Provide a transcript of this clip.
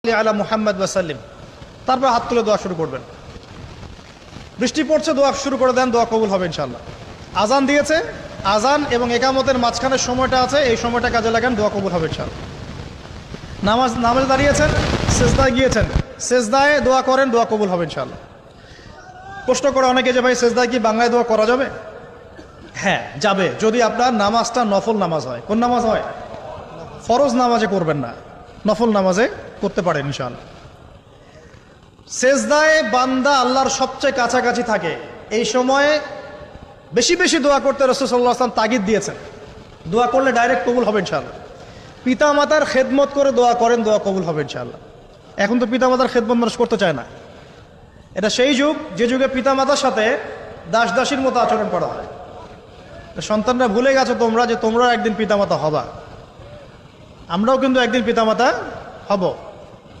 আলা মুহাম্মদ ওয়াসাল্লিম, তারপর হাত তুলে দোয়া শুরু করবেন। বৃষ্টি পড়ছে, দোয়া শুরু করে দেন, দোয়া কবুল হবে ইনশাআল্লাহ। আজান দিয়েছে, আজান এবং একামতের মাঝখানের সময়টা আছে, এই সময়টা কাজে লাগান, দোয়া কবুল হবে ইনশাআল্লাহ। নামাজে দাঁড়িয়েছেন, সেজদায় গিয়েছেন, সেজদায় দোয়া করেন, দোয়া কবুল হবে ইনশাআল্লাহ। প্রশ্ন করে অনেকে যে ভাই সেজদায় কি বাংলায় দোয়া করা যাবে? হ্যাঁ যাবে, যদি আপনার নামাজটা নফল নামাজ হয়। কোন নামাজ হয়? ফরজ নামাজে করবেন না, নফল নামাজে করতে পারেন ইনশাআল্লাহ। সেজদায় বান্দা আল্লাহর সবচেয়ে কাছাকাছি থাকে, এই সময়ে বেশি বেশি দোয়া করতে রাসূল সাল্লাল্লাহু আলাইহি ওয়াসাল্লাম তাগিদ দিয়েছেন। দোয়া করলে ডাইরেক্ট কবুল হবে ইনশাআল্লাহ। পিতা মাতার খেদমত করে দোয়া করেন, দোয়া কবুল হবে ইনশাআল্লাহ। এখন তো পিতা মাতার খেদমত মানুষ করতে চায় না। এটা সেই যুগ যে যুগে পিতা মাতার সাথে দাস দাসীর মতো আচরণ করা হয়। সন্তানরা ভুলে গেছো তোমরা যে তোমরা একদিন পিতামাতা হবা। আমরাও কিন্তু একদিন পিতামাতা হব।